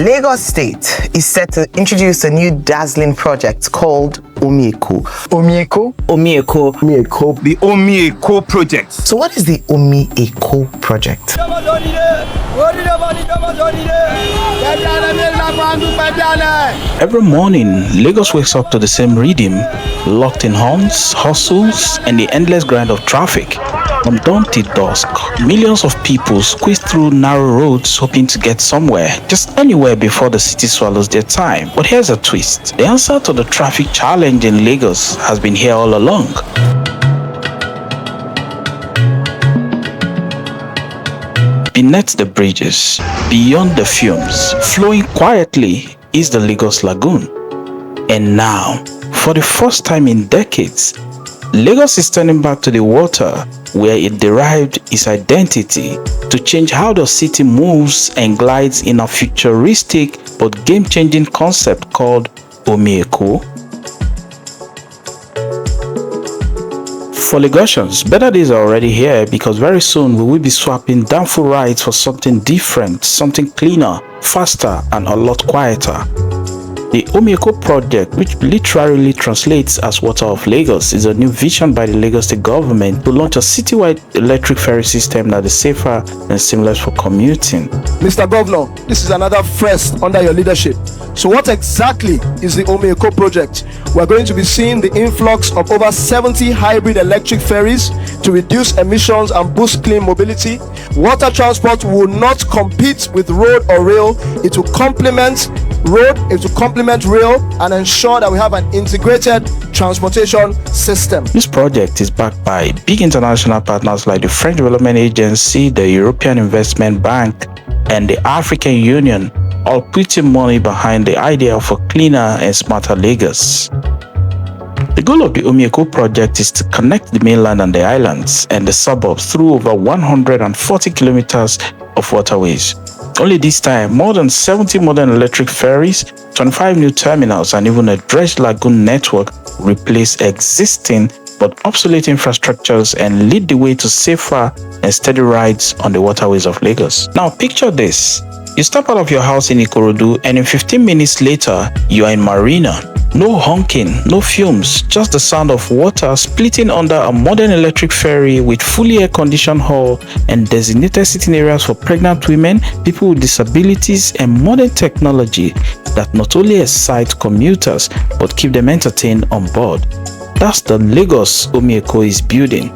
Lagos State is set to introduce a new dazzling project called Omi Eko. Omi Eko? Omi Eko. Omi Eko. The Omi Eko Project. So what is the Omi Eko Project? Every morning, Lagos wakes up to the same rhythm, locked in horns, hustles, and the endless grind of traffic. From dawn till dusk, millions of people squeeze through narrow roads hoping to get somewhere, just anywhere before the city swallows their time. But here's a twist. The answer to the traffic challenge in Lagos has been here all along. Beneath the bridges, beyond the fumes, flowing quietly is the Lagos Lagoon. And now, for the first time in decades, Lagos is turning back to the water where it derived its identity to change how the city moves and glides in a futuristic but game-changing concept called Omi Eko. For Lagosians, better days are already here because very soon we will be swapping downfall rides for something different, something cleaner, faster, and a lot quieter. The Omi Eko Project, which literally translates as Water of Lagos, is a new vision by the Lagos State government to launch a citywide electric ferry system that is safer and seamless for commuting. Mr. Governor, this is another first under your leadership. So what exactly is the Omi Eko Project? We're going to be seeing the influx of over 70 hybrid electric ferries to reduce emissions and boost clean mobility. Water transport will not compete with road or rail. It will complement road, it will complement rail, and ensure that we have an integrated transportation system. This project is backed by big international partners like the French Development Agency, the European Investment Bank, and the African Union, all putting money behind the idea of a cleaner and smarter Lagos. The goal of the Omi Eko Project is to connect the mainland and the islands and the suburbs through over 140 kilometers of waterways. Only this time, more than 70 modern electric ferries, 25 new terminals, and even a dredged lagoon network replace existing but obsolete infrastructures and lead the way to safer and steady rides on the waterways of Lagos. Now picture this. You step out of your house in Ikorodu and in 15 minutes later, you are in Marina. No honking, no fumes, just the sound of water splitting under a modern electric ferry with fully air-conditioned hull and designated sitting areas for pregnant women, people with disabilities, and modern technology that not only excite commuters but keep them entertained on board. That's the Lagos Omi Eko is building.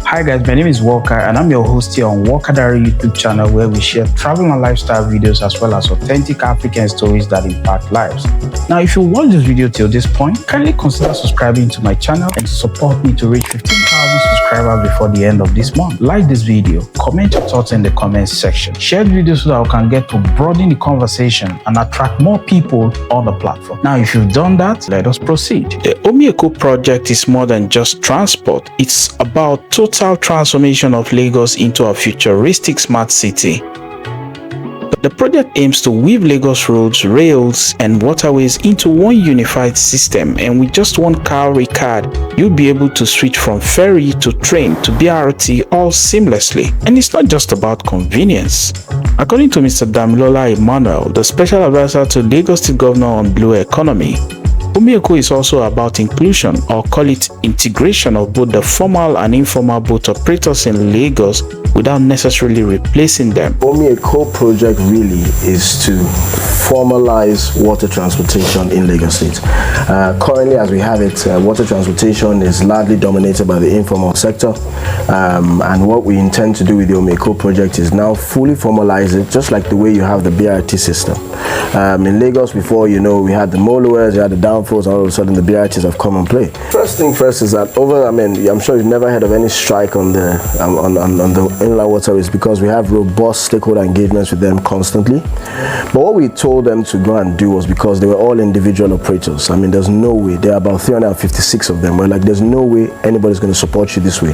Hi guys, my name is Walker and I'm your host here on Walker Diary YouTube channel where we share travel and lifestyle videos as well as authentic African stories that impact lives. Now if you watch this video till this point, kindly consider subscribing to my channel and support me to reach 15,000 subscribers before the end of this month. Like this video, comment your thoughts in the comments section. Share the video so that I can get to broaden the conversation and attract more people on the platform. Now if you've done that, let us proceed. The Omi Eko Project is more than just transport. It's about total transformation of Lagos into a futuristic smart city. The project aims to weave Lagos roads, rails, and waterways into one unified system, and with just one cowrie card, you'll be able to switch from ferry to train to BRT all seamlessly. And it's not just about convenience. According to Mr. Damilola Emmanuel, the special advisor to Lagos State Governor on Blue Economy, Omi Eko is also about inclusion, or call it integration, of both the formal and informal boat operators in Lagos without necessarily replacing them. Omi Eko Project really is to formalize water transportation in Lagos State. Currently, as we have it, water transportation is largely dominated by the informal sector, and what we intend to do with the Omi Eko Project is now fully formalize it, just like the way you have the BRT system. In Lagos before, you know, we had the motorways, you had the downfalls, and all of a sudden the BRTs have come and play. First thing first is that I'm sure you've never heard of any strike on the inland waterways because we have robust stakeholder engagements with them constantly. But what we told them to go and do was, because they were all individual operators, there's no way, there are about 356 of them. We're like, there's no way anybody's going to support you this way.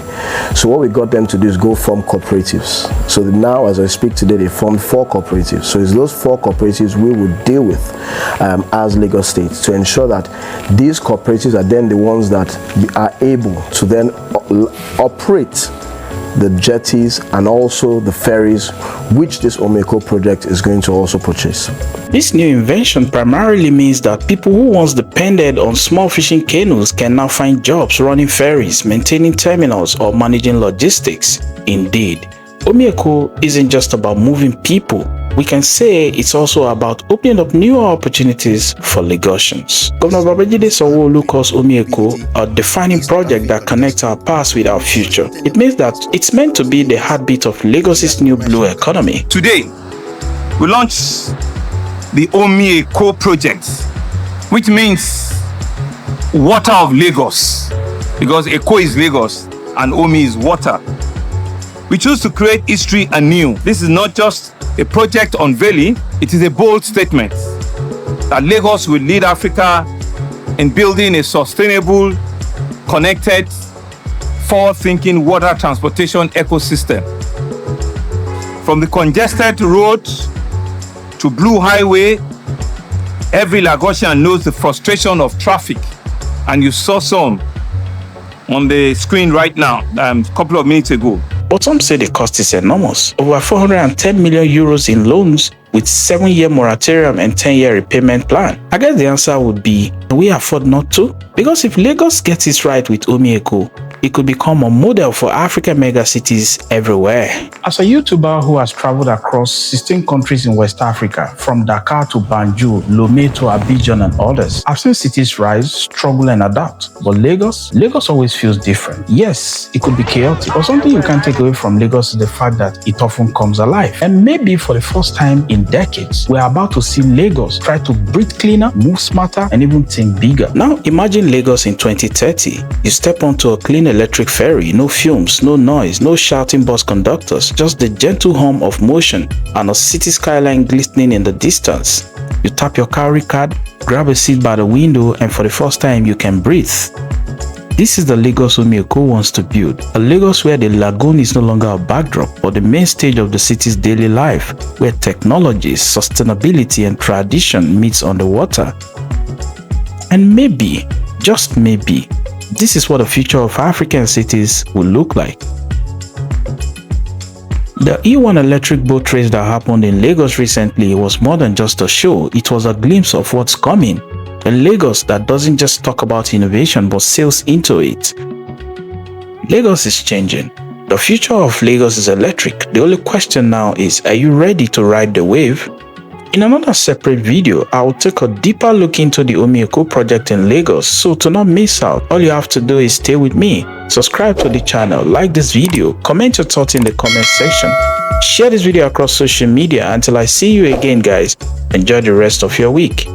So what we got them to do is go form cooperatives. So now, as I speak today, they formed 4 cooperatives. So it's those 4 cooperatives we will deal with as Lagos State to ensure that these cooperatives are then the ones that are able to then operate the jetties, and also the ferries, which this Omi Eko project is going to also purchase. This new invention primarily means that people who once depended on small fishing canoes can now find jobs running ferries, maintaining terminals, or managing logistics. Indeed, Omi Eko isn't just about moving people. We can say it's also about opening up new opportunities for Lagosians. Governor Babajide Sanwo-Olu calls Omi Eko a defining project that connects our past with our future. It means that it's meant to be the heartbeat of Lagos's new blue economy. Today, we launch the Omi Eko Project, which means water of Lagos, because Eko is Lagos and Omi is water. We choose to create history anew. This is not just a project unveiling, it is a bold statement that Lagos will lead Africa in building a sustainable, connected, forward-thinking water transportation ecosystem. From the congested roads to Blue Highway, every Lagosian knows the frustration of traffic, and you saw some on the screen right now, a couple of minutes ago. But some say the cost is enormous. Over 410 million euros in loans with 7-year moratorium and 10-year repayment plan. I guess the answer would be, can we afford not to? Because if Lagos gets it right with Omi Eko, it could become a model for African megacities everywhere. As a YouTuber who has traveled across 16 countries in West Africa, from Dakar to Banjul, Lomé to Abidjan and others, I've seen cities rise, struggle and adapt. But Lagos always feels different. Yes, it could be chaotic, but something you can't take away from Lagos is the fact that it often comes alive. And maybe for the first time in decades, we're about to see Lagos try to breathe cleaner, move smarter, and even think bigger. Now imagine Lagos in 2030. You step onto a clean electric ferry, no fumes, no noise, no shouting bus conductors, just the gentle hum of motion and a city skyline glistening in the distance. You tap your cowrie card, grab a seat by the window, and for the first time you can breathe. This is the Lagos Omi Eko wants to build, a Lagos where the lagoon is no longer a backdrop but the main stage of the city's daily life, where technology, sustainability and tradition meets on the water. And maybe, just maybe, this is what the future of African cities will look like. The E1 electric boat race that happened in Lagos recently was more than just a show, it was a glimpse of what's coming. A Lagos that doesn't just talk about innovation but sails into it. Lagos is changing. The future of Lagos is electric. The only question now is, are you ready to ride the wave? In another separate video, I will take a deeper look into the Omi Eko project in Lagos, so to not miss out, all you have to do is stay with me. Subscribe to the channel, like this video, comment your thoughts in the comment section, share this video across social media. Until I see you again guys, enjoy the rest of your week.